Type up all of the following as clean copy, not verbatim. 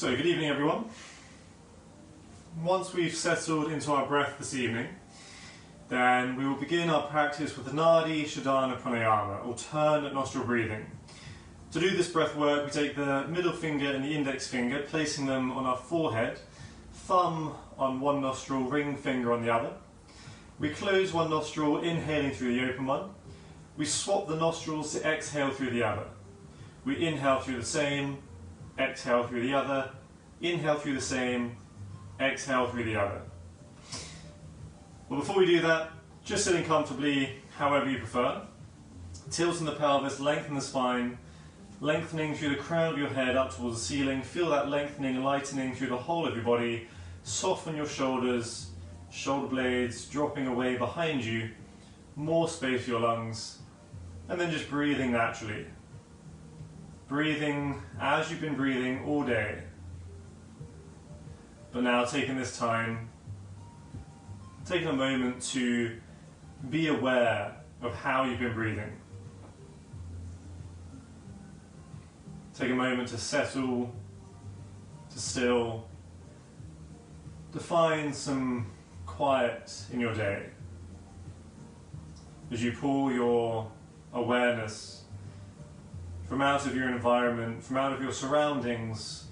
So, good evening everyone. Once we've settled into our breath this evening, then we will begin our practice with the Nadi, Shodhana, Pranayama, alternate nostril breathing. To do this breath work, we take the middle finger and the index finger, placing them on our forehead, thumb on one nostril, ring finger on the other. We close one nostril, inhaling through the open one. We swap the nostrils to exhale through the other. We inhale through the same, exhale through the other, inhale through the same, exhale through the other. Well, before we do that, just sitting comfortably, however you prefer. Tilting the pelvis, lengthen the spine, lengthening through the crown of your head up towards the ceiling. Feel that lengthening and lightening through the whole of your body. Soften your shoulders, shoulder blades dropping away behind you. More space for your lungs. And then just breathing naturally. Breathing as you've been breathing all day. But now taking this time, taking a moment to be aware of how you've been breathing. Take a moment to settle, to still, to find some quiet in your day. As you pull your awareness from out of your environment, from out of your surroundings,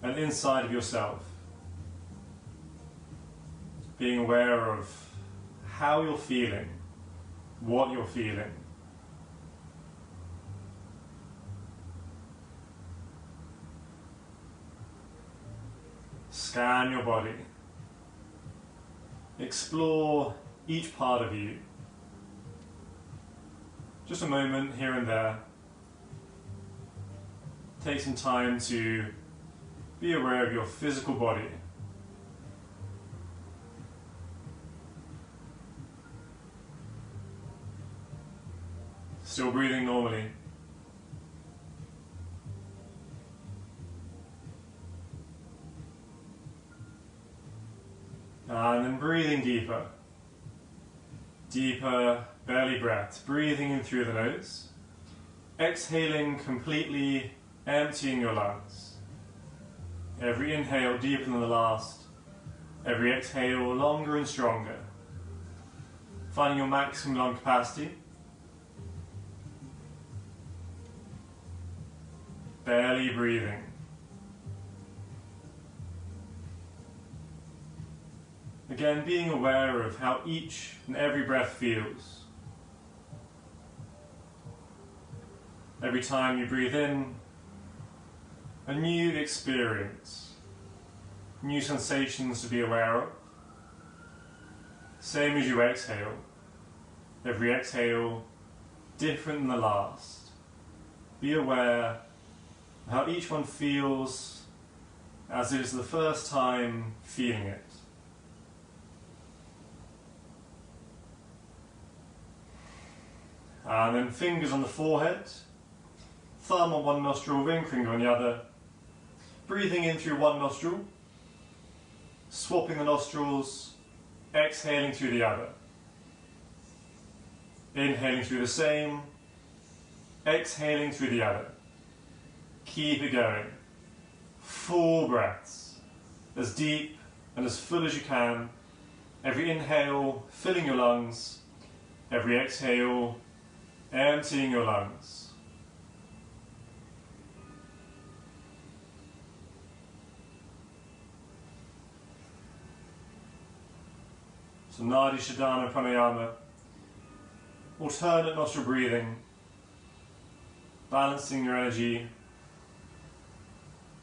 and inside of yourself. Being aware of how you're feeling, what you're feeling. Scan your body. Explore each part of you. Just a moment here and there. Take some time to be aware of your physical body. Still breathing normally. And then breathing deeper. Deeper belly breaths. Breathing in through the nose. Exhaling completely, emptying your lungs. Every inhale deeper than the last. Every exhale longer and stronger. Finding your maximum lung capacity. Belly breathing. Again, being aware of how each and every breath feels. Every time you breathe in, a new experience, new sensations to be aware of. Same as you exhale. Every exhale different than the last. Be aware of how each one feels as it is the first time feeling it. And then fingers on the forehead, thumb on one nostril, ring finger on the other. Breathing in through one nostril, swapping the nostrils, exhaling through the other. Inhaling through the same, exhaling through the other. Keep it going. Full breaths, as deep and as full as you can. Every inhale filling your lungs, every exhale emptying your lungs. So Nadi, Shodhana, Pranayama, alternate nostril breathing, balancing your energy,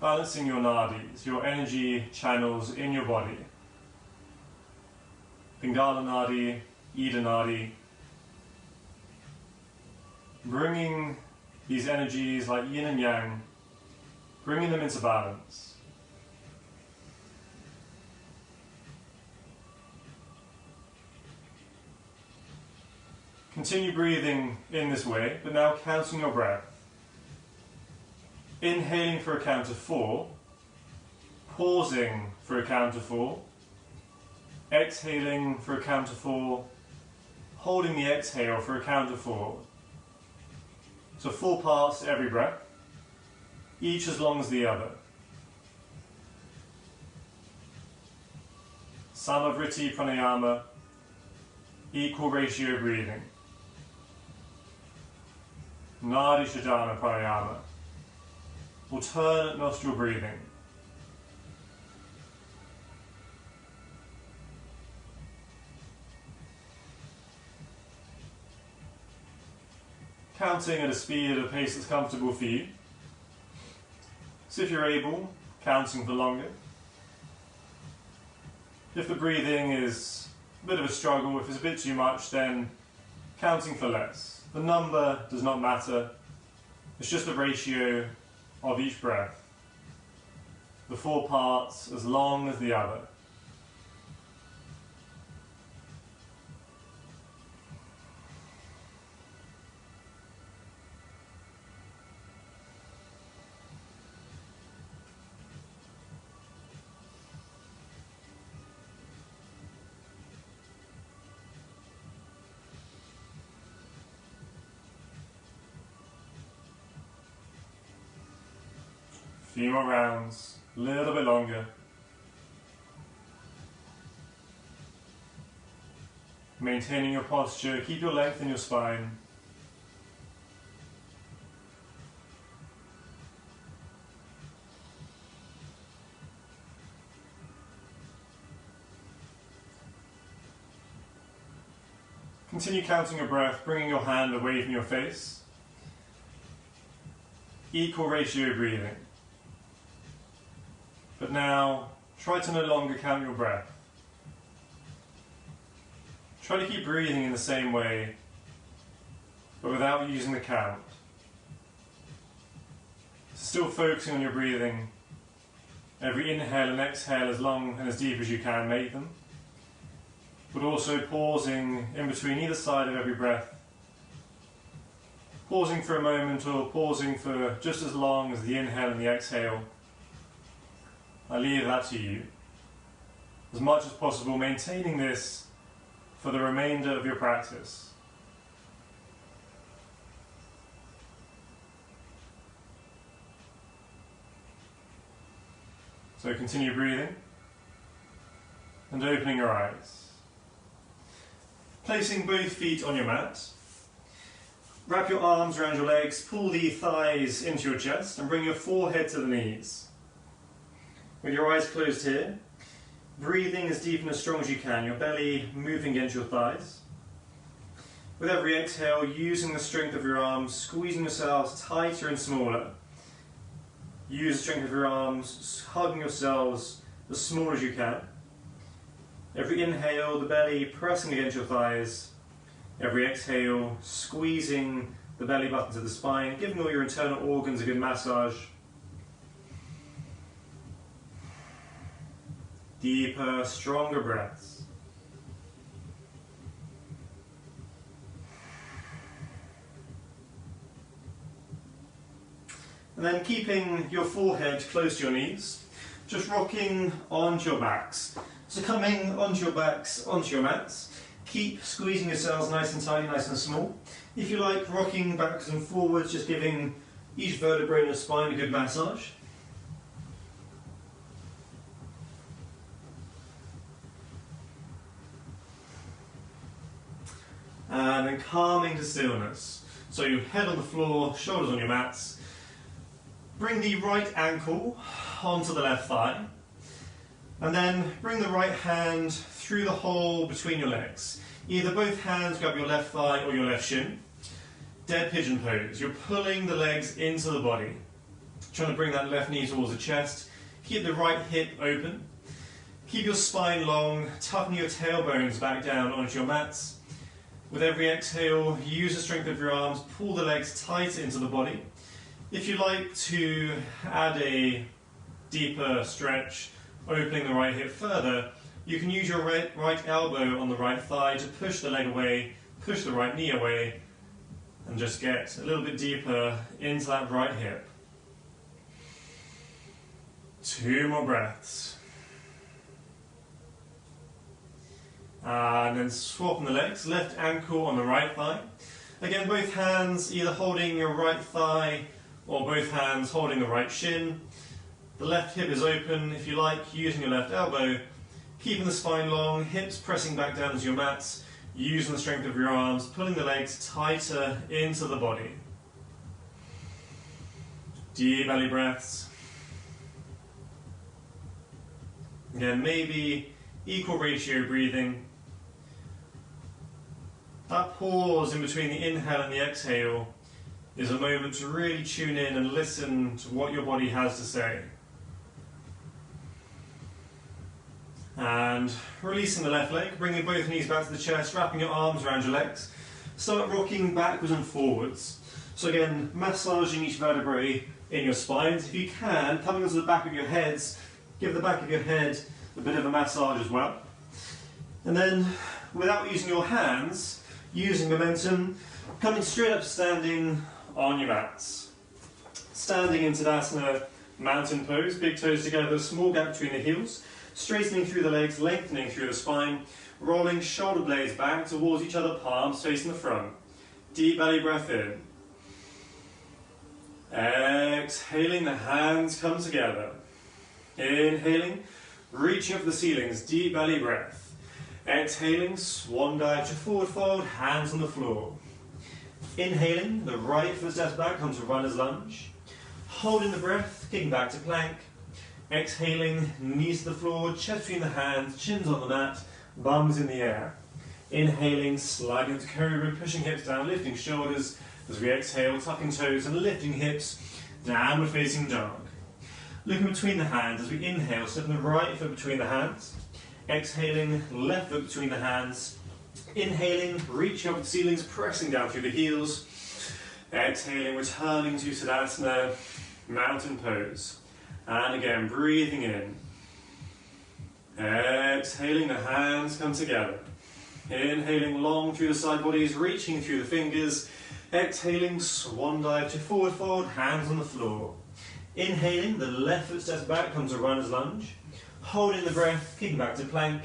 balancing your nadis, your energy channels in your body. Pingala Nadi, Ida Nadi. Bringing these energies like yin and yang, bringing them into balance. Continue breathing in this way, but now counting your breath. Inhaling for a count of 4, pausing for a count of 4, exhaling for a count of 4, holding the exhale for a count of 4. So 4 parts to every breath, each as long as the other. Samavriti Pranayama, equal ratio breathing. Nadi Shodhana Pranayama, alternate nostril breathing. Counting at a speed at a pace that's comfortable for you. So if you're able, counting for longer. If the breathing is a bit of a struggle, if it's a bit too much, then counting for less. The number does not matter, it's just the ratio of each breath. The 4 parts as long as the other. Few more rounds, a little bit longer. Maintaining your posture, keep your length in your spine. Continue counting your breath, bringing your hand away from your face. Equal ratio breathing. But now, try to no longer count your breath. Try to keep breathing in the same way, but without using the count. Still focusing on your breathing. Every inhale and exhale as long and as deep as you can make them. But also pausing in between either side of every breath. Pausing for a moment or pausing for just as long as the inhale and the exhale. I leave that to you. As much as possible, maintaining this for the remainder of your practice. So continue breathing and opening your eyes. Placing both feet on your mat. Wrap your arms around your legs, pull the thighs into your chest and bring your forehead to the knees. With your eyes closed here, breathing as deep and as strong as you can, your belly moving against your thighs. With every exhale, using the strength of your arms, squeezing yourselves tighter and smaller. Use the strength of your arms, hugging yourselves as small as you can. Every inhale, the belly pressing against your thighs. Every exhale, squeezing the belly button to the spine, giving all your internal organs a good massage. Deeper, stronger breaths. And then keeping your forehead close to your knees, just rocking onto your backs. So coming onto your backs, onto your mats, keep squeezing yourselves nice and tiny, nice and small. If you like, rocking backwards and forwards, just giving each vertebrae in your spine a good massage. And then calming to stillness. So your head on the floor, shoulders on your mats. Bring the right ankle onto the left thigh. And then bring the right hand through the hole between your legs. Either both hands grab your left thigh or your left shin. Dead pigeon pose. You're pulling the legs into the body. Trying to bring that left knee towards the chest. Keep the right hip open. Keep your spine long. Tucking your tailbones back down onto your mats. With every exhale, use the strength of your arms, pull the legs tight into the body. If you like to add a deeper stretch, opening the right hip further, you can use your right elbow on the right thigh to push the leg away, push the right knee away, and just get a little bit deeper into that right hip. 2 more breaths. And then swapping the legs, left ankle on the right thigh. Again, both hands either holding your right thigh or both hands holding the right shin. The left hip is open. If you like, using your left elbow, Keeping the spine long, hips pressing back down into your mats, using the strength of your arms, pulling the legs tighter into the body. Deep belly breaths. Again, maybe equal ratio breathing. That pause in between the inhale and the exhale is a moment to really tune in and listen to what your body has to say. And releasing the left leg, bringing both knees back to the chest, wrapping your arms around your legs. Start rocking backwards and forwards. So again, massaging each vertebrae in your spines. If you can, coming onto the back of your heads, give the back of your head a bit of a massage as well. And then, without using your hands, using momentum, coming straight up to standing on your mats. Standing in Tadasana, mountain pose, big toes together, small gap between the heels. Straightening through the legs, lengthening through the spine, rolling shoulder blades back towards each other, palms facing the front. Deep belly breath in. Exhaling, the hands come together. Inhaling, reaching up the ceilings, deep belly breath. Exhaling, swan dive to forward fold, hands on the floor. Inhaling, the right foot steps back, comes to runner's lunge. Holding the breath, kicking back to plank. Exhaling, knees to the floor, chest between the hands, chins on the mat, bums in the air. Inhaling, sliding into cobra, pushing hips down, lifting shoulders as we exhale, tucking toes and lifting hips, downward facing dog. Looking between the hands as we inhale, stepping the right foot between the hands. Exhaling, left foot between the hands. Inhaling, reaching up the ceilings, pressing down through the heels. Exhaling, returning to Tadasana, mountain pose. And again, breathing in. Exhaling, the hands come together. Inhaling long through the side bodies, reaching through the fingers. Exhaling, swan dive to forward fold, hands on the floor. Inhaling, the left foot steps back, comes to runner's lunge. Holding the breath, kicking back to plank.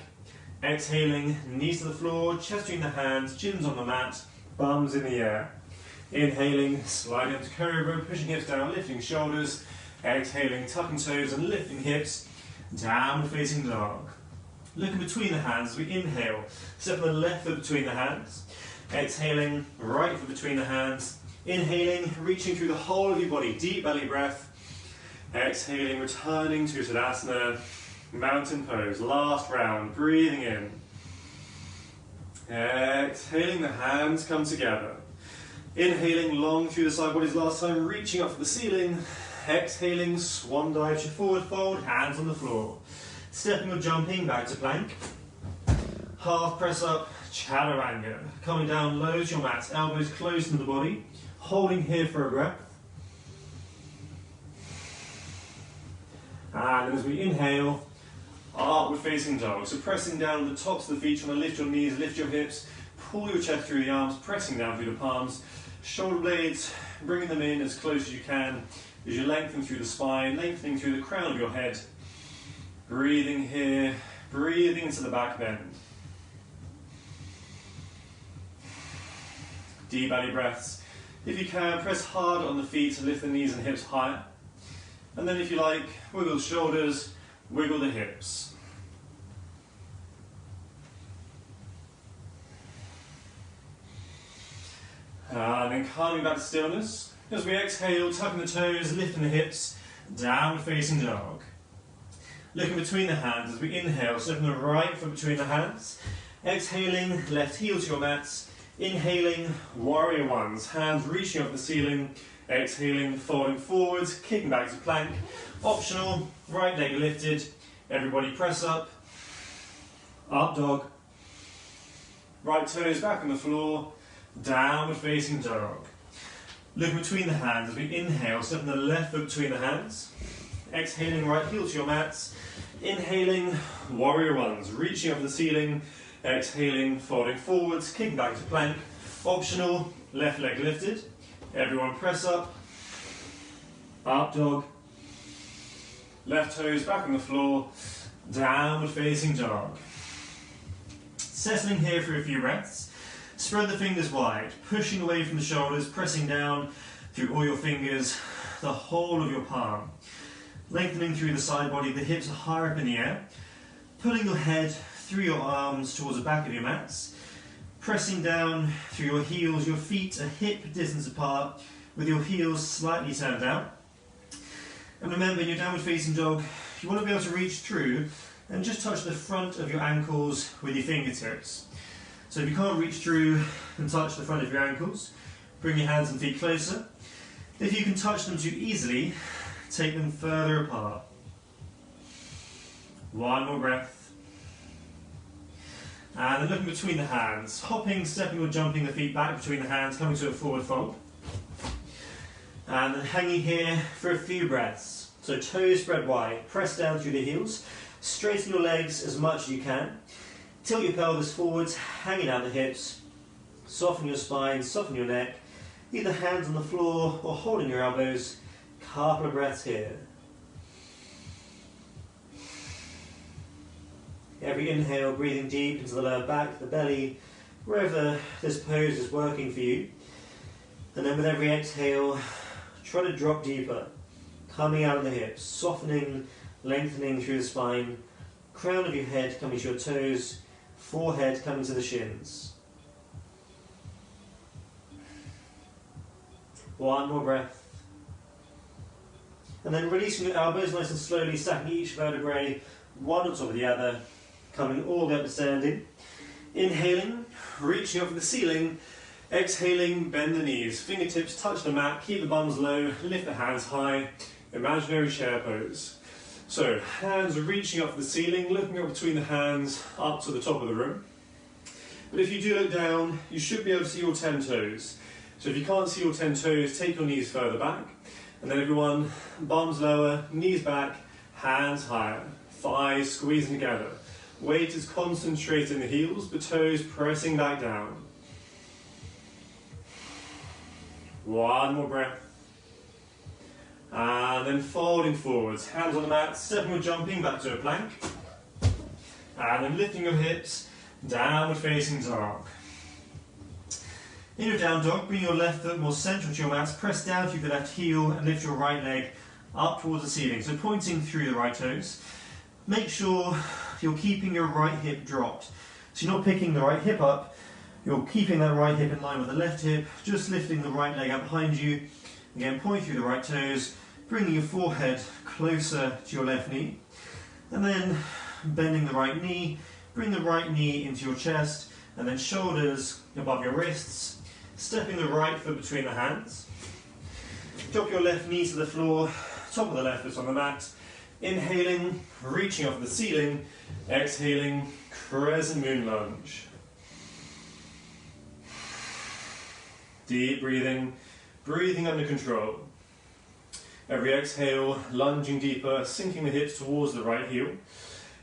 Exhaling, knees to the floor, chest between the hands, chins on the mat, bums in the air. Inhaling, sliding into cobra, pushing hips down, lifting shoulders. Exhaling, tucking toes and lifting hips, downward facing dog. Looking between the hands as we inhale, stepping the left foot between the hands. Exhaling, right foot between the hands. Inhaling, reaching through the whole of your body, deep belly breath. Exhaling, returning to Tadasana, mountain pose. Last round, breathing in. Exhaling, the hands come together. Inhaling long through the side bodies last time, reaching up for the ceiling. Exhaling, swan dive to forward fold, hands on the floor. Stepping or jumping back to plank. Half press up, chaturanga. Coming down low to your mat, elbows close to the body. Holding here for a breath. And as we inhale, upward facing dog. So pressing down the tops of the feet, trying to lift your knees, lift your hips. Pull your chest through the arms, pressing down through the palms. Shoulder blades, bringing them in as close as you can. As you lengthen through the spine, lengthening through the crown of your head. Breathing here, breathing into the back bend. Deep belly breaths. If you can, press hard on the feet to lift the knees and hips higher. And then if you like, wiggle the shoulders, wiggle the hips. And then coming back to stillness. As we exhale, tucking the toes, lifting the hips, downward facing dog. Looking between the hands as we inhale, stepping the right foot between the hands. Exhaling, left heel to your mats. Inhaling, warrior ones, hands reaching up the ceiling. Exhaling, folding forwards, kicking back to plank. Optional, right leg lifted. Everybody press up. Up dog. Right toes back on the floor. Downward facing dog. Looking between the hands as we inhale, stepping the left foot between the hands. Exhaling, right heel to your mats. Inhaling, warrior ones, reaching up the ceiling. Exhaling, folding forwards, kicking back to plank. Optional, left leg lifted. Everyone press up. Up dog. Left toes back on the floor. Downward facing dog. Settling here for a few breaths. Spread the fingers wide, pushing away from the shoulders, pressing down through all your fingers, the whole of your palm. Lengthening through the side body, the hips are higher up in the air. pulling your head through your arms towards the back of your mats, pressing down through your heels, your feet a hip distance apart, with your heels slightly turned out. And remember, in your downward facing dog, you want to be able to reach through and just touch the front of your ankles with your fingertips. So if you can't reach through and touch the front of your ankles, bring your hands and feet closer. If you can touch them too easily, take them further apart. One more breath. And then looking between the hands, hopping, stepping or jumping the feet back between the hands, coming to a forward fold. And then hanging here for a few breaths. So toes spread wide, press down through the heels, straighten your legs as much as you can, tilt your pelvis forwards, hanging out the hips, soften your spine, soften your neck, either hands on the floor or holding your elbows. Couple of breaths here. Every inhale, breathing deep into the lower back, the belly, wherever this pose is working for you. And then with every exhale, try to drop deeper, coming out of the hips, softening, lengthening through the spine, crown of your head coming to your toes, forehead coming to the shins. One more breath. And then releasing your elbows nice and slowly, stacking each vertebrae one on top of the other, coming all the way up to standing. Inhaling, reaching up for the ceiling. Exhaling, bend the knees, fingertips touch the mat, keep the bums low, lift the hands high, imaginary chair pose. So, hands are reaching up for the ceiling, looking up between the hands, up to the top of the room. But if you do look down, you should be able to see your 10 toes. So if you can't see your 10 toes, take your knees further back. And then everyone, bums lower, knees back, hands higher, thighs squeezing together. Weight is concentrated in the heels, but toes pressing back down. One more breath. And then folding forwards, hands on the mat, stepping or jumping back to a plank. And then lifting your hips, downward facing dog. In your down dog, bring your left foot more central to your mat, press down through the left heel and lift your right leg up towards the ceiling, so pointing through the right toes. Make sure you're keeping your right hip dropped. So you're not picking the right hip up, you're keeping that right hip in line with the left hip, just lifting the right leg up behind you. Again, point through the right toes, bringing your forehead closer to your left knee. And then bending the right knee, bring the right knee into your chest, and then shoulders above your wrists, stepping the right foot between the hands. Drop your left knee to the floor, top of the left foot on the mat. Inhaling, reaching up to the ceiling. Exhaling, crescent moon lunge. Deep breathing, breathing under control. Every exhale, lunging deeper, sinking the hips towards the right heel.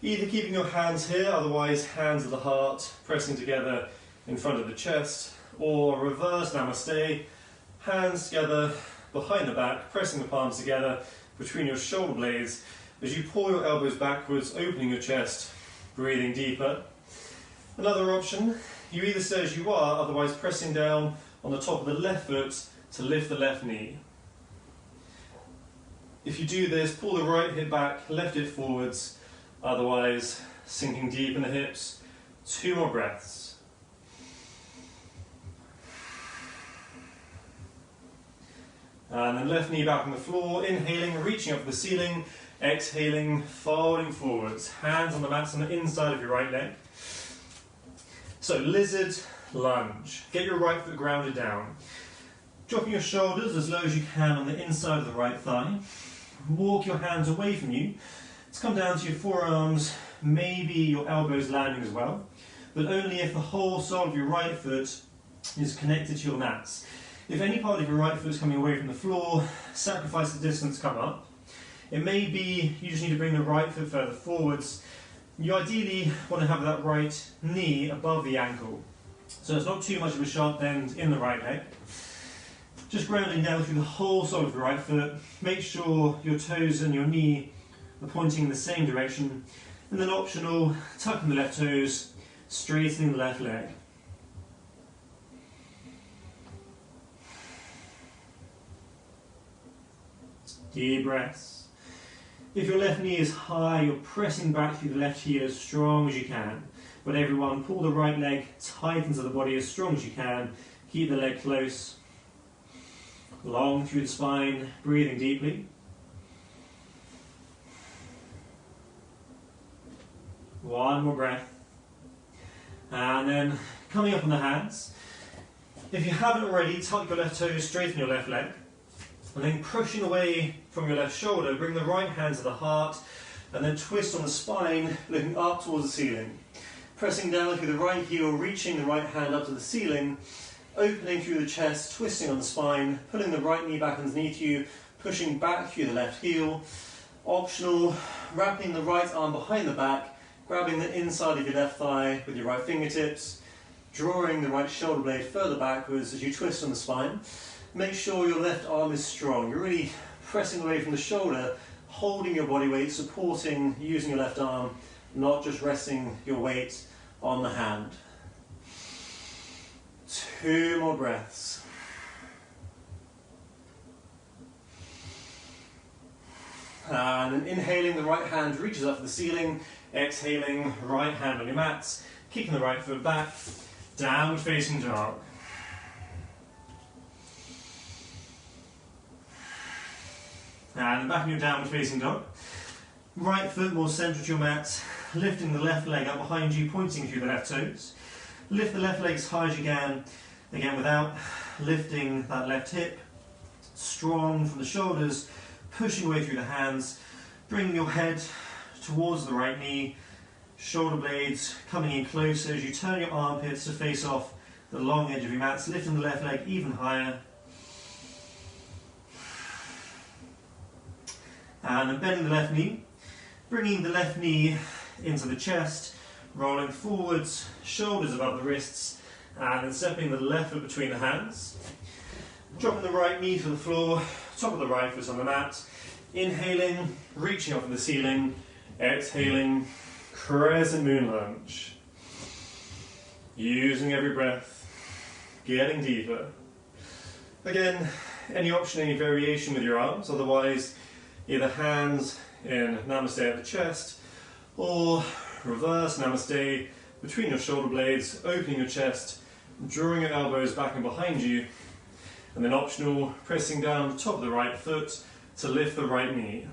Either keeping your hands here, otherwise hands at the heart, pressing together in front of the chest, or reverse namaste, hands together behind the back, pressing the palms together between your shoulder blades as you pull your elbows backwards, opening your chest, breathing deeper. Another option, you either stay as you are, otherwise pressing down on the top of the left foot to lift the left knee. If you do this, pull the right hip back, left hip forwards, otherwise sinking deep in the hips. 2 more breaths. And then left knee back on the floor, inhaling, reaching up to the ceiling, exhaling, folding forwards, hands on the mats on the inside of your right leg. So lizard lunge, get your right foot grounded down. Dropping your shoulders as low as you can on the inside of the right thigh. Walk your hands away from you. Let's come down to your forearms, maybe your elbows landing as well, but only if the whole sole of your right foot is connected to your mats. If any part of your right foot is coming away from the floor, sacrifice the distance, come up. It may be you just need to bring the right foot further forwards. You ideally want to have that right knee above the ankle, so it's not too much of a sharp bend in the right leg. Just grounding down through the whole sole of your right foot. Make sure your toes and your knee are pointing in the same direction. And then optional, tucking the left toes, straightening the left leg. Deep breaths. If your left knee is high, you're pressing back through the left heel as strong as you can. But everyone, pull the right leg tight into the body as strong as you can. Keep the leg close. Long through the spine, breathing deeply. One more breath. And then coming up on the hands. If you haven't already, tuck your left toes, straighten your left leg. And then pushing away from your left shoulder, bring the right hand to the heart. And then twist on the spine, looking up towards the ceiling. Pressing down through the right heel, reaching the right hand up to the ceiling. Opening through the chest, twisting on the spine, pulling the right knee back underneath you, pushing back through the left heel. Optional, wrapping the right arm behind the back, grabbing the inside of your left thigh with your right fingertips, drawing the right shoulder blade further backwards as you twist on the spine. Make sure your left arm is strong. You're really pressing away from the shoulder, holding your body weight, supporting, using your left arm, not just resting your weight on the hand. 2 more breaths. And then inhaling, the right hand reaches up to the ceiling. Exhaling, right hand on your mats. Kicking the right foot back. Downward facing dog. And back in your downward facing dog. Right foot more central to your mat. Lifting the left leg up behind you, pointing through the left toes. Lift the left leg as high as you can, again without lifting that left hip. Strong from the shoulders, pushing away through the hands, bringing your head towards the right knee, shoulder blades coming in closer as you turn your armpits to face off the long edge of your mats, lifting the left leg even higher. And then bending the left knee, bringing the left knee into the chest, rolling forwards, shoulders above the wrists, and then stepping the left foot between the hands. Dropping the right knee to the floor, top of the right foot on the mat. Inhaling, reaching up from the ceiling. Exhaling, crescent moon lunge. Using every breath, getting deeper. Again, any option, any variation with your arms, otherwise either hands in Namaste at the chest, or reverse Namaste between your shoulder blades, opening your chest, drawing your elbows back and behind you, and then optional, pressing down the top of the right foot to lift the right knee.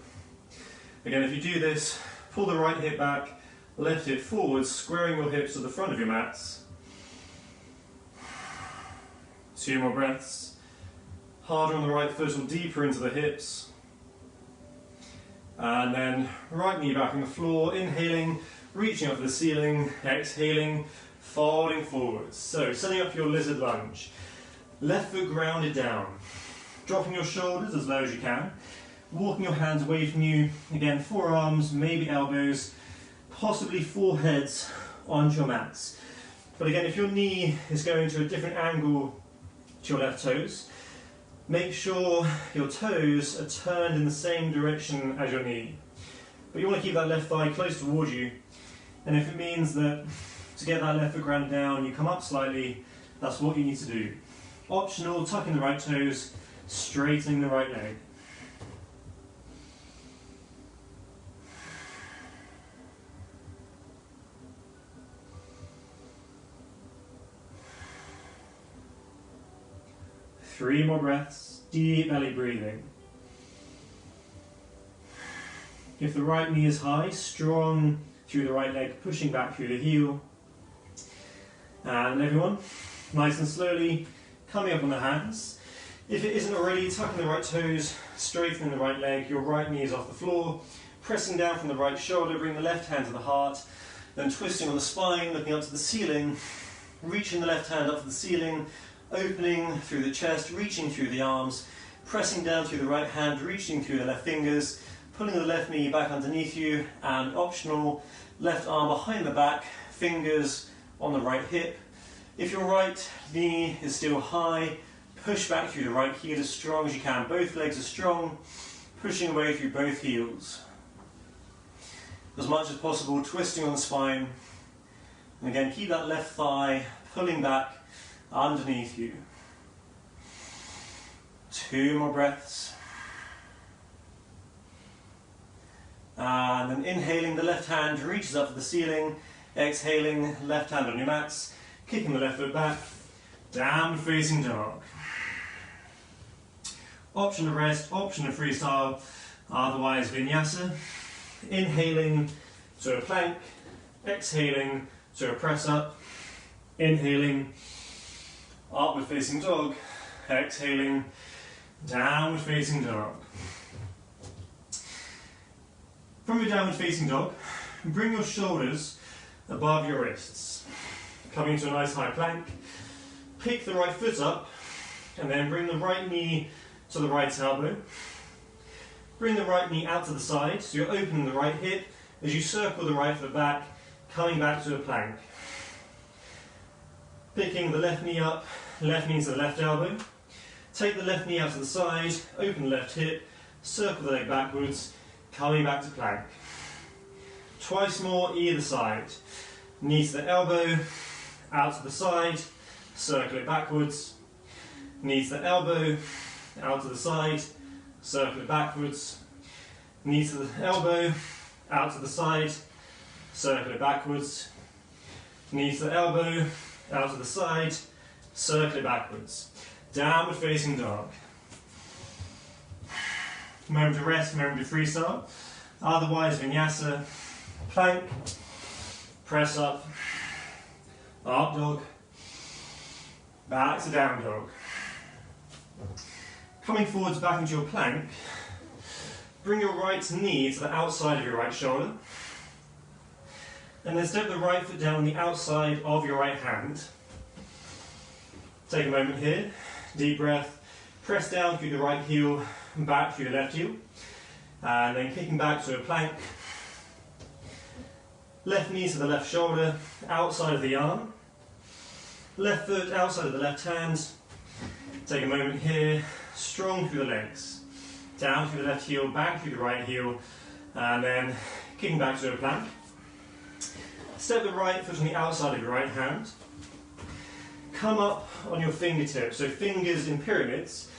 Again, if you do this, pull the right hip back, left hip forwards, squaring your hips to the front of your mats. 2 more breaths. Harder on the right foot or deeper into the hips. And then right knee back on the floor, inhaling, reaching up to the ceiling, exhaling, folding forwards. So, setting up your lizard lunge. Left foot grounded down. Dropping your shoulders as low as you can. Walking your hands away from you. Again, forearms, maybe elbows, possibly foreheads onto your mats. But again, if your knee is going to a different angle to your left toes, make sure your toes are turned in the same direction as your knee. But you want to keep that left thigh close towards you. And if it means that to get that left foot grounded down, you come up slightly, that's what you need to do. Optional, tucking the right toes, straightening the right leg. Three more breaths, deep belly breathing. If the right knee is high, strong through the right leg, pushing back through the heel. And everyone, nice and slowly, coming up on the hands. If it isn't already, tucking the right toes, straightening the right leg, your right knee is off the floor, pressing down from the right shoulder, bring the left hand to the heart, then twisting on the spine, looking up to the ceiling, reaching the left hand up to the ceiling, opening through the chest, reaching through the arms, pressing down through the right hand, reaching through the left fingers, pulling the left knee back underneath you, and optional, left arm behind the back, fingers on the right hip. If your right knee is still high, push back through the right heel as strong as you can. Both legs are strong, pushing away through both heels. As much as possible, twisting on the spine. And again, keep that left thigh pulling back underneath you. 2 more breaths. And then inhaling, the left hand reaches up to the ceiling. Exhaling, left hand on your mats, kicking the left foot back, downward facing dog. Option to rest, option to freestyle, otherwise vinyasa. Inhaling to a plank, exhaling to a press up, inhaling, upward facing dog, exhaling, downward facing dog. From your downward facing dog, bring your shoulders above your wrists, coming to a nice high plank. Pick the right foot up and then bring the right knee to the right elbow. Bring the right knee out to the side, so you're opening the right hip as you circle the right foot back, coming back to a plank. Picking the left knee up, left knee to the left elbow. Take the left knee out to the side, open the left hip, circle the leg backwards, coming back to plank. Twice more either side. Knee to the elbow, out to the side, circle it backwards. Knee to the elbow, out to the side, circle it backwards. Knee to the elbow, out to the side, circle it backwards. Knee to the elbow, out to the side, circle it backwards. Downward facing dog. Moment to rest, moment to freestyle. Otherwise vinyasa, plank, press up dog, back to down dog. Coming forwards back into your plank, bring your right knee to the outside of your right shoulder, and then step the right foot down on the outside of your right hand. Take a moment here, deep breath, press down through the right heel and back through the left heel, and then kicking back to a plank. Left knee to the left shoulder, outside of the arm. Left foot outside of the left hand. Take a moment here, strong through the legs. Down through the left heel, back through the right heel, and then kicking back to a plank. Step the right foot on the outside of your right hand. Come up on your fingertips, so fingers in pyramids.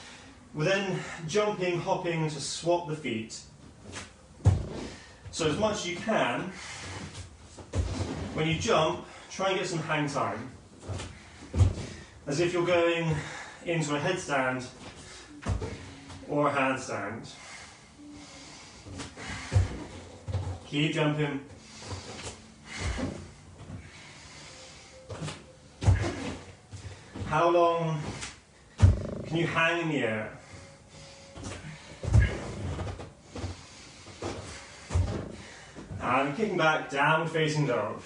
We're then jumping, hopping to swap the feet. So as much as you can, when you jump, try and get some hang time. As if you're going into a headstand or a handstand. Keep jumping. How long can you hang in the air? And kicking back, downward facing dog.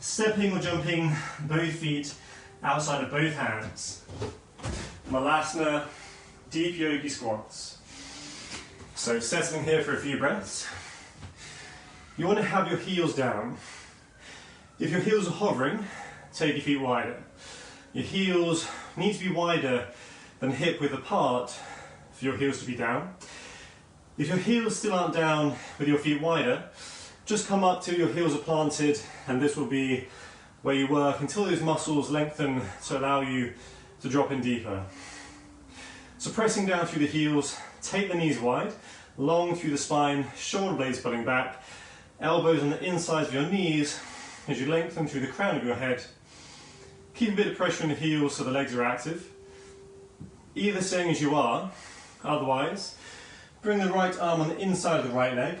Stepping or jumping both feet outside of both hands. Malasana, deep yogi squats. So settling here for a few breaths. You want to have your heels down. If your heels are hovering, take your feet wider. Your heels need to be wider than hip width apart for your heels to be down. If your heels still aren't down with your feet wider, just come up till your heels are planted, and this will be where you work until those muscles lengthen to allow you to drop in deeper. So pressing down through the heels, take the knees wide, long through the spine, shoulder blades pulling back, elbows on the insides of your knees as you lengthen through the crown of your head. Keep a bit of pressure in the heels so the legs are active. Either staying as you are, otherwise, bring the right arm on the inside of the right leg,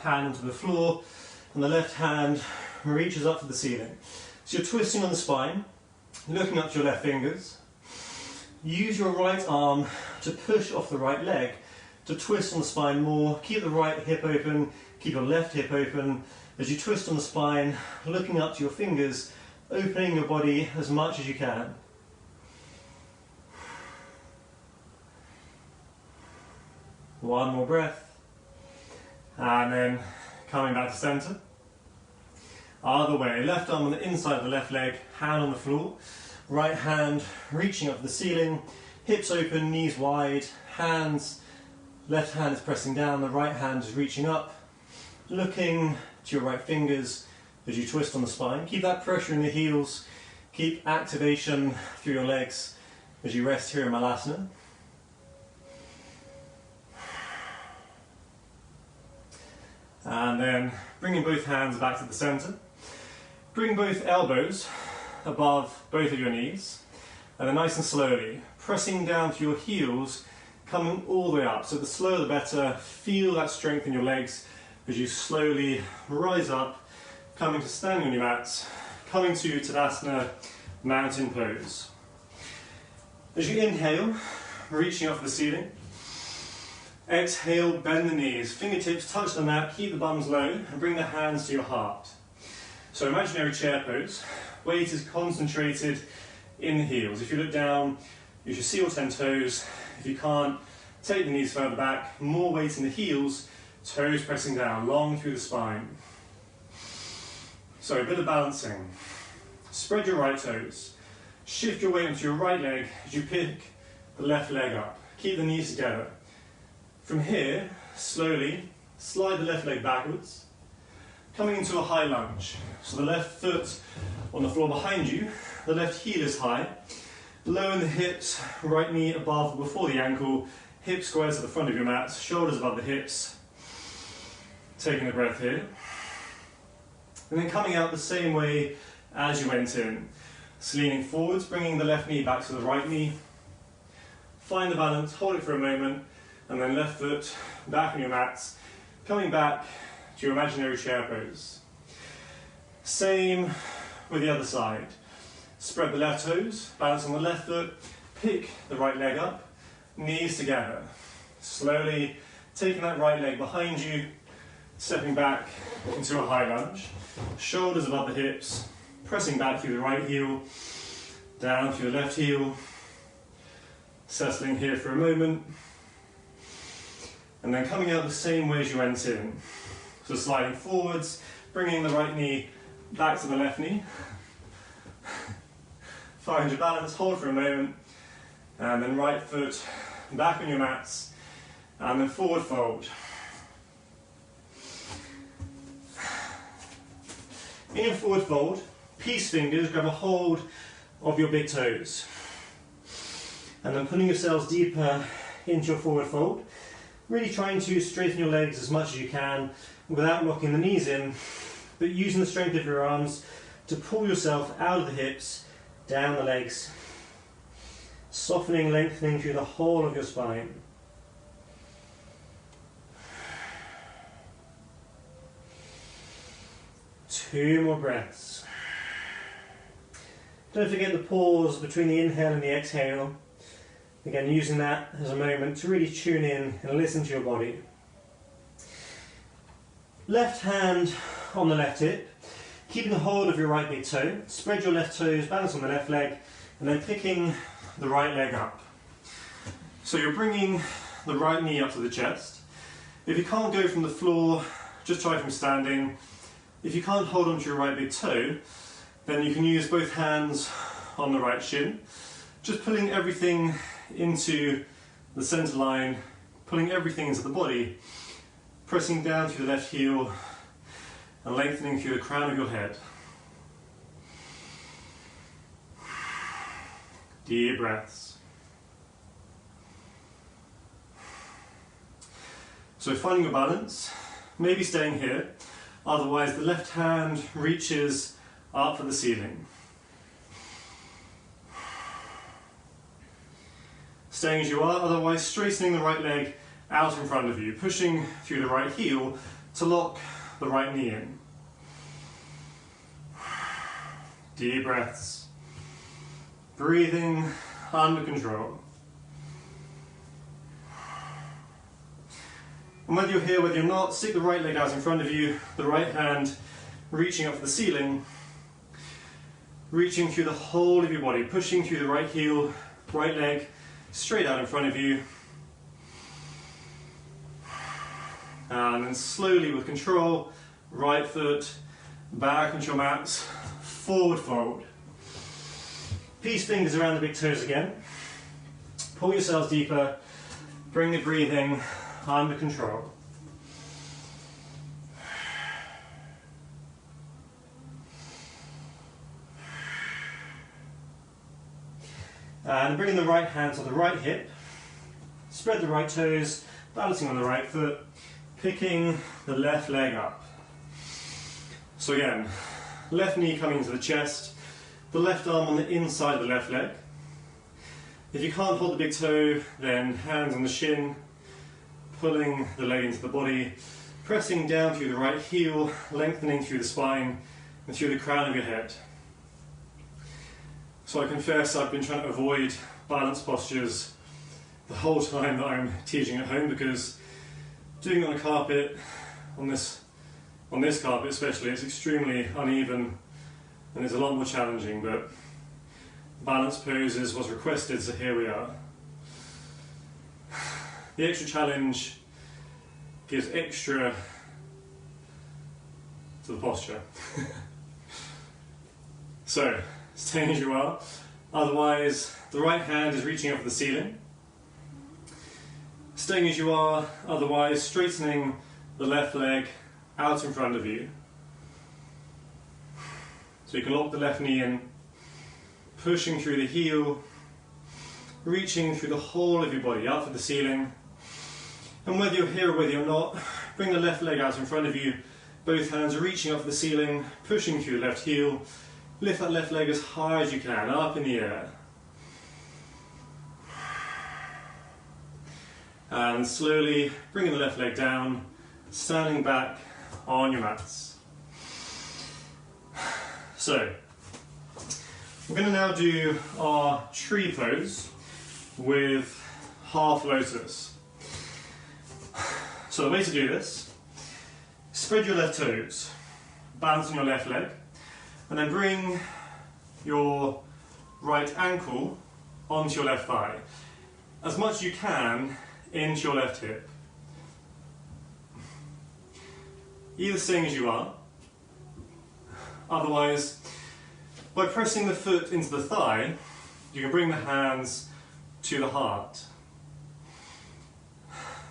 hand onto the floor, and the left hand reaches up to the ceiling. So you're twisting on the spine, looking up to your left fingers. Use your right arm to push off the right leg, to twist on the spine more. Keep the right hip open, keep your left hip open. As you twist on the spine, looking up to your fingers, opening your body as much as you can. One more breath. And then coming back to center. Other way, left arm on the inside of the left leg, hand on the floor. Right hand reaching up to the ceiling, hips open, knees wide, hands, left hand is pressing down, the right hand is reaching up. Looking to your right fingers as you twist on the spine. Keep that pressure in the heels, keep activation through your legs as you rest here in Malasana. And then bringing both hands back to the centre. Bring both elbows above both of your knees. And then nice and slowly, pressing down to your heels, coming all the way up. So the slower the better. Feel that strength in your legs as you slowly rise up, coming to standing on your mats, coming to Tadasana, mountain pose. As you inhale, reaching up for the ceiling. Exhale, bend the knees, fingertips touch the mat, keep the bums low, and bring the hands to your heart. So imaginary chair pose. Weight is concentrated in the heels. If you look down, you should see your 10 toes. If you can't, take the knees further back, more weight in the heels, toes pressing down, long through the spine. So a bit of balancing. Spread your right toes. Shift your weight onto your right leg as you pick the left leg up. Keep the knees together. From here, slowly slide the left leg backwards, coming into a high lunge. So the left foot on the floor behind you, the left heel is high, low in the hips, right knee above or before the ankle, hip squares at the front of your mat, shoulders above the hips. Taking a breath here. And then coming out the same way as you went in. So leaning forwards, bringing the left knee back to the right knee. Find the balance, hold it for a moment, and then left foot back on your mats, coming back to your imaginary chair pose. Same with the other side. Spread the left toes, balance on the left foot, pick the right leg up, knees together. Slowly taking that right leg behind you, stepping back into a high lunge. Shoulders above the hips, pressing back through the right heel, down through the left heel. Settling here for a moment. And then coming out the same way as you went in. So sliding forwards, bringing the right knee back to the left knee. Find your balance, hold for a moment. And then right foot back on your mats. And then forward fold. In your forward fold, peace fingers grab a hold of your big toes. And then pulling yourselves deeper into your forward fold. Really trying to straighten your legs as much as you can without locking the knees in, but using the strength of your arms to pull yourself out of the hips, down the legs, softening, lengthening through the whole of your spine. Two more breaths. Don't forget the pause between the inhale and the exhale. Again, using that as a moment to really tune in and listen to your body. Left hand on the left hip, keeping the hold of your right big toe. Spread your left toes, balance on the left leg, and then picking the right leg up. So you're bringing the right knee up to the chest. If you can't go from the floor, just try from standing. If you can't hold onto your right big toe, then you can use both hands on the right shin, just pulling everything into the center line, pulling everything into the body, pressing down through the left heel and lengthening through the crown of your head. Deep breaths. So finding your balance, maybe staying here, otherwise the left hand reaches up for the ceiling. Staying as you are, otherwise straightening the right leg out in front of you, pushing through the right heel to lock the right knee in. Deep breaths. Breathing under control. And whether you're here, whether you're not, stick the right leg out in front of you, the right hand reaching up for the ceiling, reaching through the whole of your body, pushing through the right heel, right leg, straight out in front of you. And then slowly with control, right foot back onto your mats, forward fold. Peace fingers around the big toes again. Pull yourselves deeper, bring the breathing under control. And bringing the right hand to the right hip, spread the right toes, balancing on the right foot, picking the left leg up. So again, left knee coming to the chest, the left arm on the inside of the left leg. If you can't hold the big toe, then hands on the shin, pulling the leg into the body, pressing down through the right heel, lengthening through the spine and through the crown of your head. So I confess I've been trying to avoid balance postures the whole time that I'm teaching at home, because doing it on a carpet, on this carpet especially, it's extremely uneven and it's a lot more challenging, but balance poses was requested, so here we are. The extra challenge gives extra to the posture. So, staying as you are. Otherwise, the right hand is reaching up for the ceiling. Staying as you are, otherwise straightening the left leg out in front of you. So you can lock the left knee in, pushing through the heel, reaching through the whole of your body, out for the ceiling. And whether you're here or whether you're not, bring the left leg out in front of you, both hands reaching up for the ceiling, pushing through the left heel, lift that left leg as high as you can, up in the air. And slowly bringing the left leg down, standing back on your mats. So, we're going to now do our tree pose with half lotus. So the way to do this, spread your left toes, balance on your left leg, and then bring your right ankle onto your left thigh. As much as you can into your left hip. Either staying as you are, otherwise, by pressing the foot into the thigh, you can bring the hands to the heart.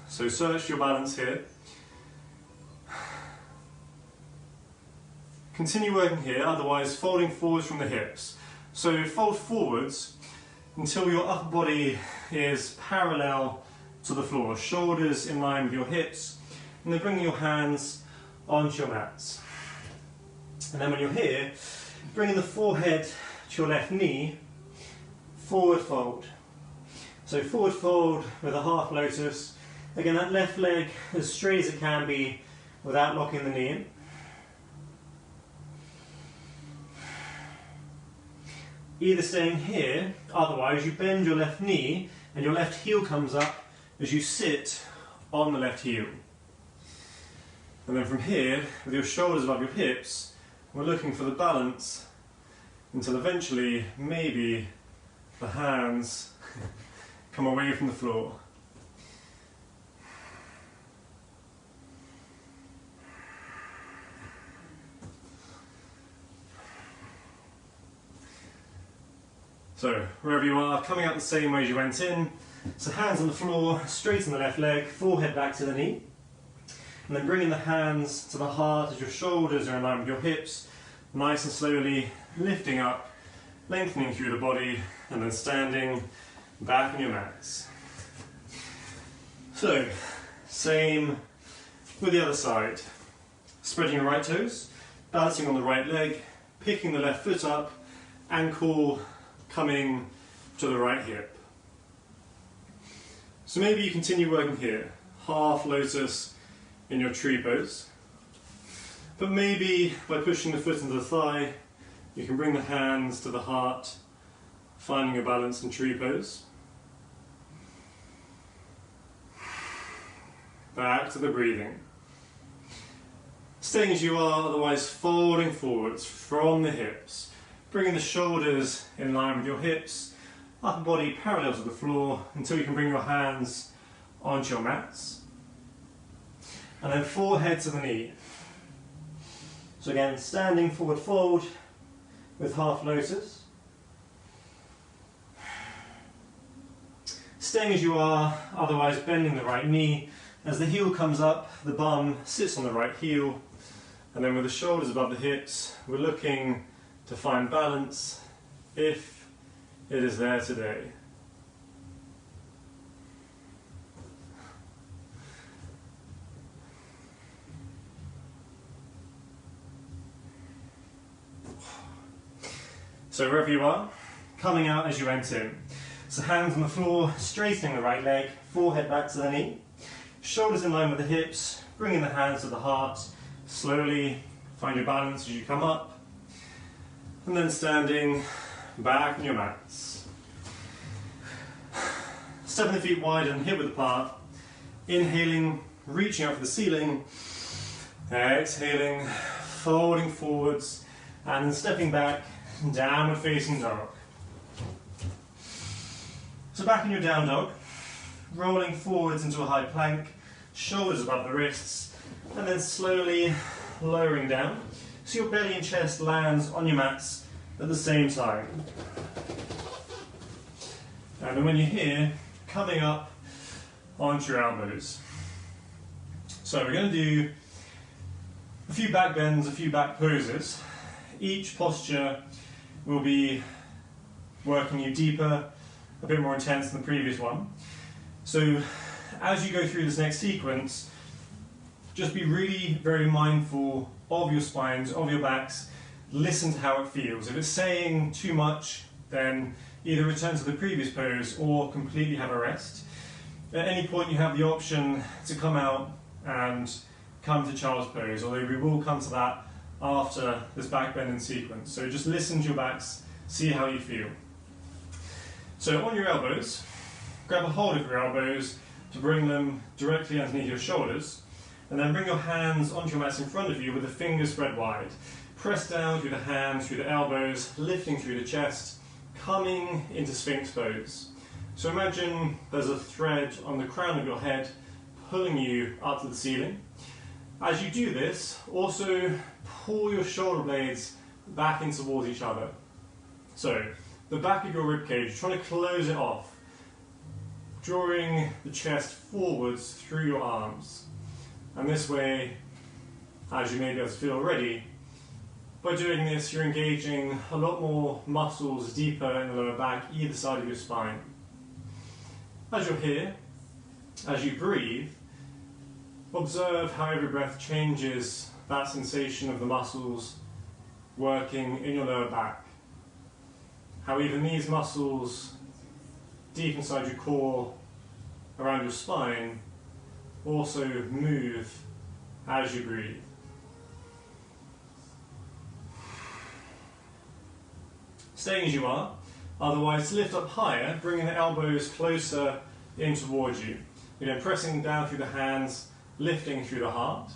So search your balance here. Continue working here, otherwise folding forwards from the hips. So fold forwards until your upper body is parallel to the floor, shoulders in line with your hips, and then bringing your hands onto your mats. And then when you're here, bringing the forehead to your left knee, forward fold. So forward fold with a half lotus. Again, that left leg as straight as it can be without locking the knee in. Either staying here, otherwise you bend your left knee and your left heel comes up as you sit on the left heel. And then from here, with your shoulders above your hips, we're looking for the balance until eventually, maybe, the hands come away from the floor. So, wherever you are, coming out the same way as you went in. So hands on the floor, straighten the left leg, forehead back to the knee. And then bringing the hands to the heart as your shoulders are in line with your hips. Nice and slowly lifting up, lengthening through the body, and then standing back on your mats. So, same with the other side. Spreading your right toes, balancing on the right leg, picking the left foot up, ankle coming to the right hip. So maybe you continue working here, half lotus in your tree pose. But maybe by pushing the foot into the thigh, you can bring the hands to the heart, finding a balance in tree pose. Back to the breathing. Staying as you are, otherwise folding forwards from the hips, bringing the shoulders in line with your hips, upper body parallel to the floor until you can bring your hands onto your mats. And then forehead to the knee. So again, standing forward fold with half lotus. Staying as you are, otherwise bending the right knee. As the heel comes up, the bum sits on the right heel. And then with the shoulders above the hips, we're looking to find balance if it is there today. So wherever you are, coming out as you enter in. So hands on the floor, straightening the right leg, forehead back to the knee, shoulders in line with the hips, bringing the hands to the heart, slowly find your balance as you come up, and then standing back on your mats. Stepping the feet wide and hip width apart, inhaling, reaching out for the ceiling, exhaling, folding forwards, and then stepping back, downward facing dog. So back in your down dog, rolling forwards into a high plank, shoulders above the wrists, and then slowly lowering down, so your belly and chest lands on your mats at the same time. And then when you're here, coming up onto your elbows. So we're going to do a few back bends, a few back poses. Each posture will be working you deeper, a bit more intense than the previous one. So as you go through this next sequence, just be really very mindful of your spines, of your backs. Listen to how it feels. If it's saying too much, then either return to the previous pose or completely have a rest. At any point you have the option to come out and come to child's pose, although we will come to that after this back bending sequence. So just listen to your backs, see how you feel. So on your elbows, grab a hold of your elbows to bring them directly underneath your shoulders, and then bring your hands onto your mats in front of you with the fingers spread wide. Press down through the hands, through the elbows, lifting through the chest, coming into Sphinx pose. So imagine there's a thread on the crown of your head pulling you up to the ceiling. As you do this, also pull your shoulder blades back in towards each other. So the back of your rib cage, trying to close it off, drawing the chest forwards through your arms. And this way, as you may be able to feel already, by doing this you're engaging a lot more muscles deeper in the lower back, either side of your spine. As you're here, as you breathe, observe how every breath changes that sensation of the muscles working in your lower back. How even these muscles deep inside your core, around your spine, also move as you breathe. Staying as you are, otherwise lift up higher, bringing the elbows closer in towards you. Again, pressing down through the hands, lifting through the heart.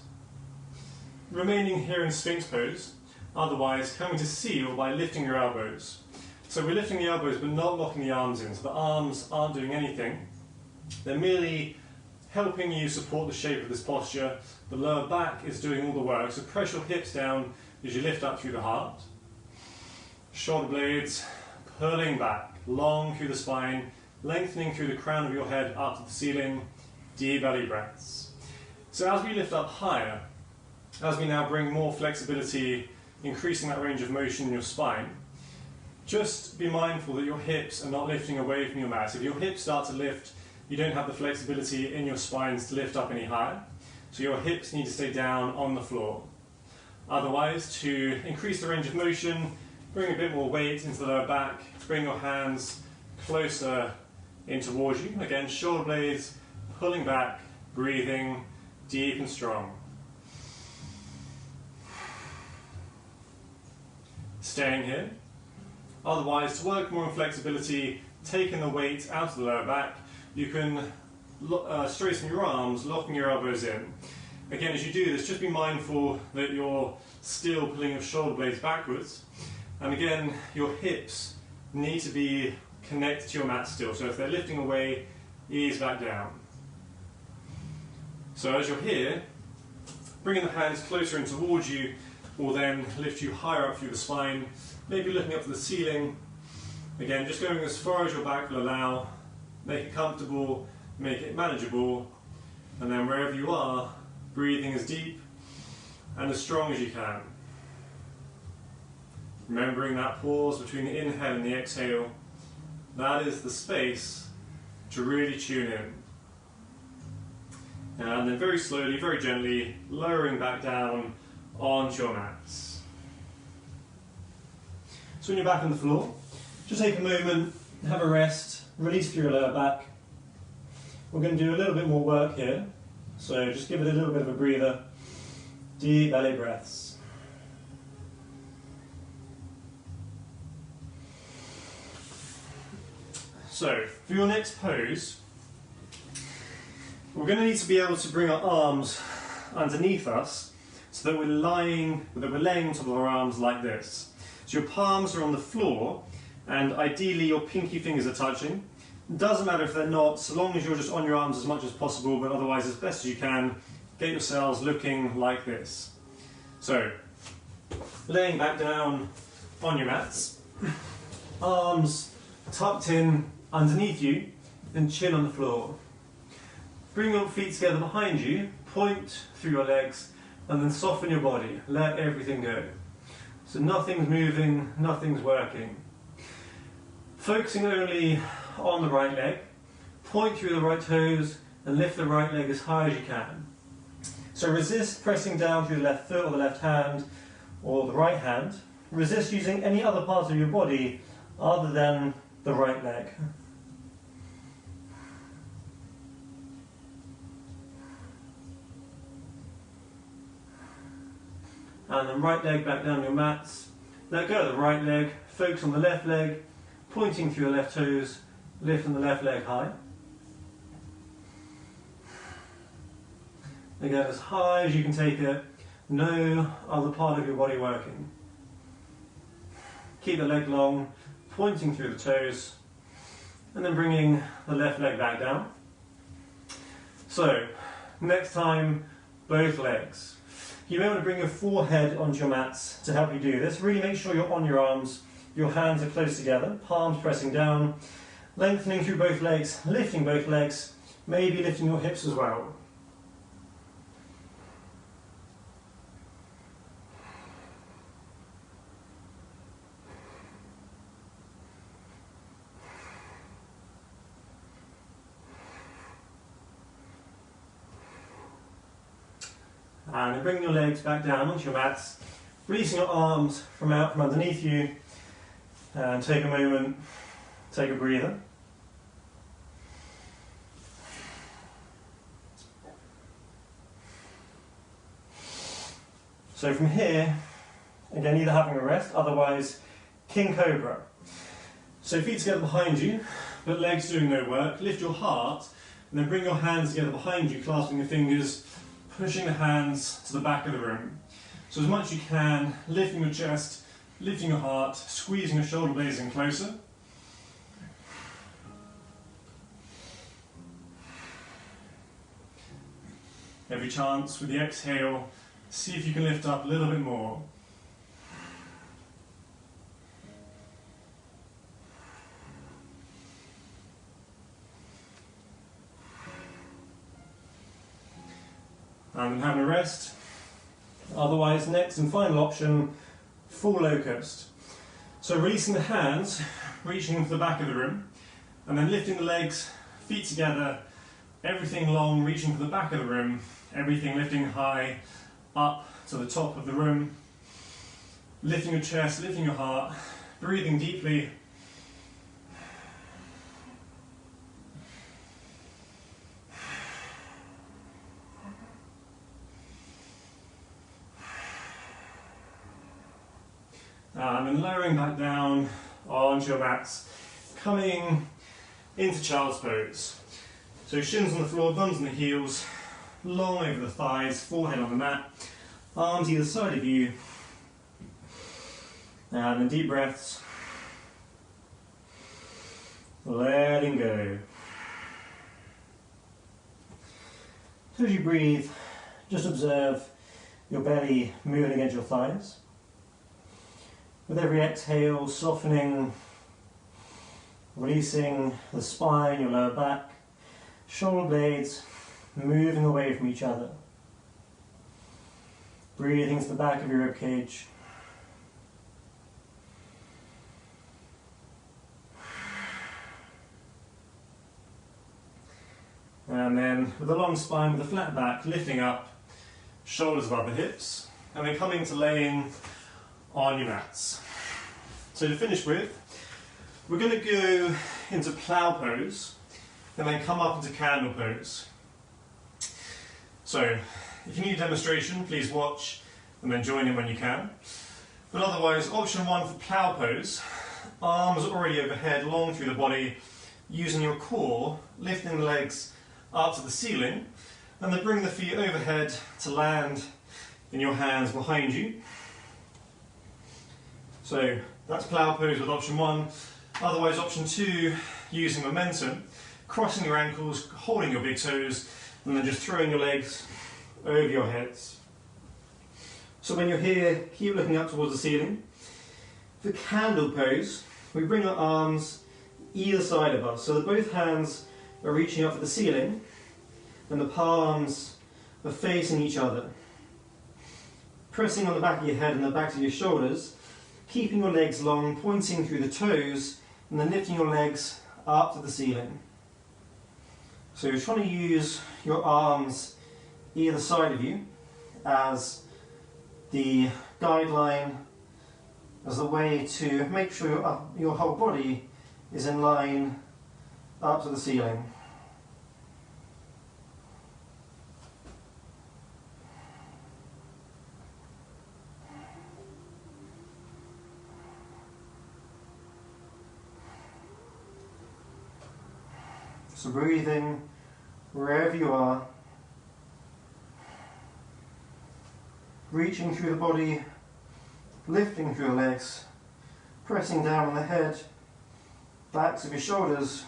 Remaining here in Sphinx pose, otherwise coming to seal by lifting your elbows. So we're lifting the elbows but not locking the arms in, so the arms aren't doing anything. They're merely helping you support the shape of this posture. The lower back is doing all the work, so press your hips down as you lift up through the heart. Shoulder blades pulling back, long through the spine, lengthening through the crown of your head up to the ceiling, deep belly breaths. So as we lift up higher, as we now bring more flexibility, increasing that range of motion in your spine, just be mindful that your hips are not lifting away from your mat. If your hips start to lift, you don't have the flexibility in your spines to lift up any higher, so your hips need to stay down on the floor. Otherwise, to increase the range of motion, bring a bit more weight into the lower back, bring your hands closer in towards you. Again, shoulder blades pulling back, breathing deep and strong. Staying here. Otherwise, to work more on flexibility, taking the weight out of the lower back, you can straighten your arms, locking your elbows in. Again, as you do this, just be mindful that you're still pulling your shoulder blades backwards. And again, your hips need to be connected to your mat still. So if they're lifting away, ease back down. So as you're here, bringing the hands closer in towards you will then lift you higher up through the spine, maybe looking up to the ceiling. Again, just going as far as your back will allow. Make it comfortable, make it manageable, and then wherever you are, breathing as deep and as strong as you can. Remembering that pause between the inhale and the exhale, that is the space to really tune in. And then very slowly, very gently, lowering back down onto your mats. So when you're back on the floor, just take a moment, have a rest, release through your lower back. We're going to do a little bit more work here, so just give it a little bit of a breather. Deep belly breaths. So, for your next pose, we're going to need to be able to bring our arms underneath us so that we're laying on top of our arms like this. So your palms are on the floor and ideally your pinky fingers are touching. It doesn't matter if they're not, so long as you're just on your arms as much as possible, but otherwise as best as you can, get yourselves looking like this. So, laying back down on your mats, arms tucked in underneath you, and chin on the floor. Bring your feet together behind you, point through your legs, and then soften your body. Let everything go. So nothing's moving, nothing's working. Focusing only on the right leg, point through the right toes, and lift the right leg as high as you can. So resist pressing down through the left foot or the left hand or the right hand. Resist using any other part of your body other than the right leg. And then right leg back down your mats. Let go of the right leg, focus on the left leg, pointing through your left toes, lifting the left leg high. Again, as high as you can take it, no other part of your body working. Keep the leg long, pointing through the toes, and then bringing the left leg back down. So, next time, both legs. You may want to bring your forehead onto your mats to help you do this. Really make sure you're on your arms, your hands are close together, palms pressing down, lengthening through both legs, lifting both legs, maybe lifting your hips as well. And then bring your legs back down onto your mats, releasing your arms from out from underneath you, and take a moment, take a breather. So from here, again either having a rest, otherwise King Cobra. So feet together behind you, but legs doing no work. Lift your heart, and then bring your hands together behind you, clasping your fingers, pushing the hands to the back of the room. So as much as you can, lifting your chest, lifting your heart, squeezing your shoulder blades in closer. Every chance with the exhale, see if you can lift up a little bit more. And having a rest. Otherwise, next and final option, full locust. So releasing the hands, reaching for the back of the room, and then lifting the legs, feet together, everything long, reaching for the back of the room, everything lifting high, up to the top of the room, lifting your chest, lifting your heart, breathing deeply. And then lowering back down onto your mats, coming into child's pose. So shins on the floor, thumbs on the heels, long over the thighs, forehead on the mat, arms either side of you, and then deep breaths, letting go. So as you breathe, just observe your belly moving against your thighs. With every exhale, softening, releasing the spine, your lower back, shoulder blades moving away from each other. Breathing to the back of your ribcage. And then with a long spine, with a flat back, lifting up, shoulders above the hips, and then coming to laying on your mats. So to finish with, we're going to go into Plow Pose and then come up into Candle Pose. So if you need a demonstration, please watch and then join in when you can. But otherwise, option 1 for Plow Pose, arms already overhead, long through the body, using your core, lifting the legs up to the ceiling, and then bring the feet overhead to land in your hands behind you. So that's Plow Pose with option 1. Otherwise, option 2, using momentum, crossing your ankles, holding your big toes, and then just throwing your legs over your heads. So when you're here, keep looking up towards the ceiling. For Candle Pose, we bring our arms either side of us, so that both hands are reaching up to the ceiling, and the palms are facing each other. Pressing on the back of your head and the backs of your shoulders, keeping your legs long, pointing through the toes, and then lifting your legs up to the ceiling. So you're trying to use your arms either side of you as the guideline, as the way to make sure your whole body is in line up to the ceiling. So breathing wherever you are, reaching through the body, lifting through the legs, pressing down on the head, backs of your shoulders,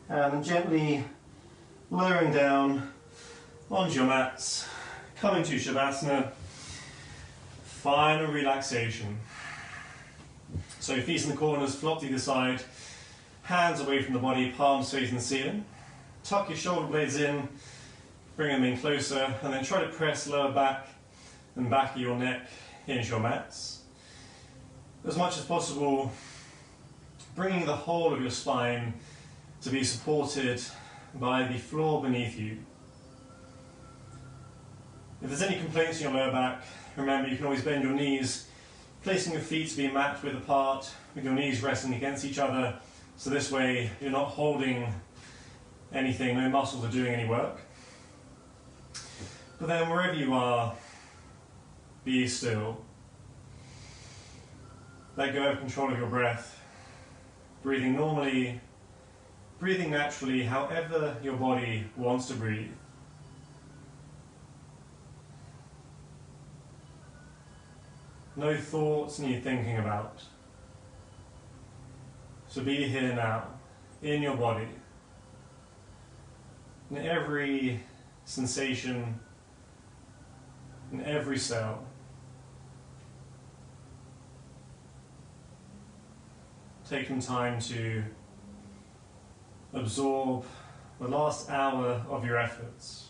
and gently lowering down onto your mats, coming to Shavasana, final relaxation. So feet in the corners, flop to either side, hands away from the body, palms facing the ceiling. Tuck your shoulder blades in, bring them in closer, and then try to press lower back and back of your neck into your mats. As much as possible, bringing the whole of your spine to be supported by the floor beneath you. If there's any complaints in your lower back, remember you can always bend your knees, placing your feet to be mat width apart, with your knees resting against each other, so this way you're not holding anything, no muscles are doing any work. But then wherever you are, be still. Let go of control of your breath, breathing normally, breathing naturally, however your body wants to breathe. No thoughts need thinking about. So be here now, in your body, in every sensation, in every cell. Take some time to absorb the last hour of your efforts.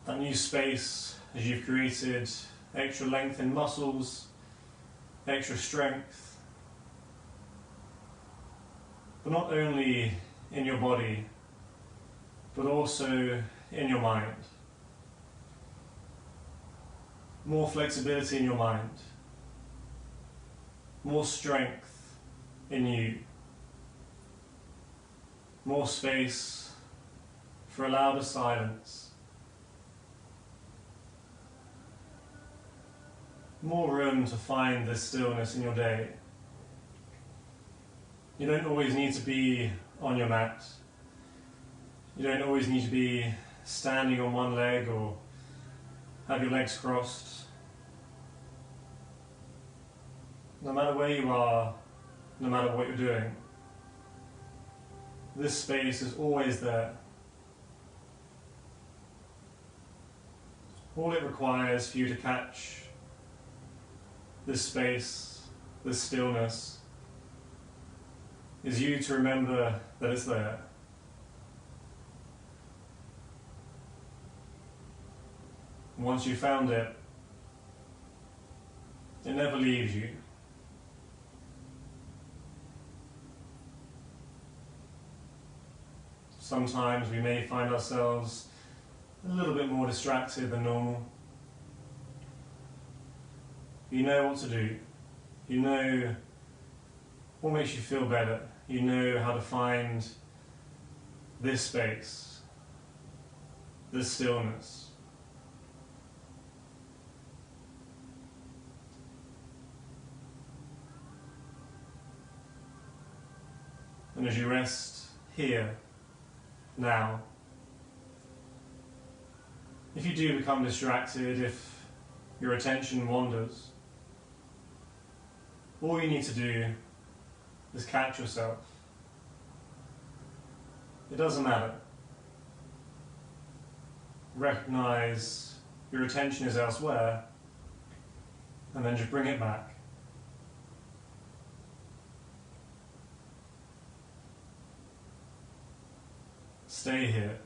That new space as you've created extra length in muscles, extra strength, but not only in your body, but also in your mind. More flexibility in your mind, more strength in you, more space for a louder silence, more room to find this stillness in your day. You don't always need to be on your mat. You don't always need to be standing on one leg or have your legs crossed. No matter where you are, no matter what you're doing, this space is always there. All it requires for you to catch this space, this stillness, is you to remember that it's there. Once you've found it, it never leaves you. Sometimes we may find ourselves a little bit more distracted than normal. You know what to do. You know what makes you feel better. You know how to find this space, this stillness. And as you rest here, now, if you do become distracted, if your attention wanders, all you need to do is catch yourself. It doesn't matter. Recognize your attention is elsewhere, and then just bring it back. Stay here.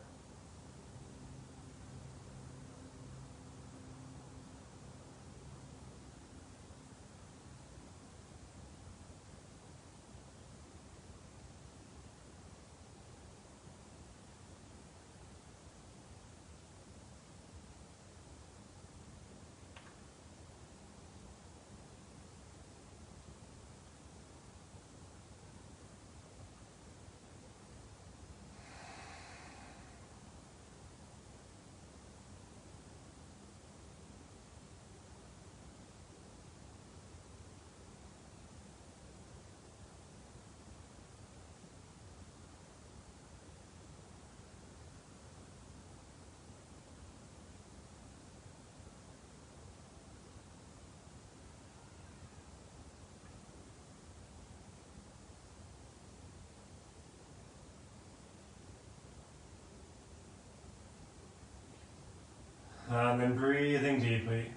And then breathing deeply,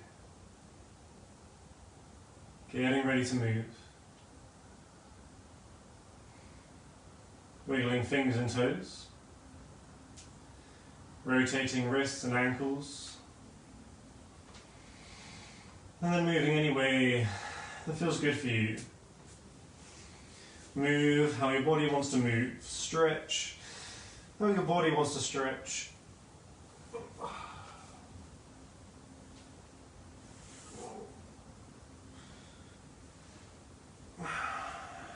getting ready to move. Wiggling fingers and toes, rotating wrists and ankles, and then moving any way that feels good for you. Move how your body wants to move, stretch how your body wants to stretch.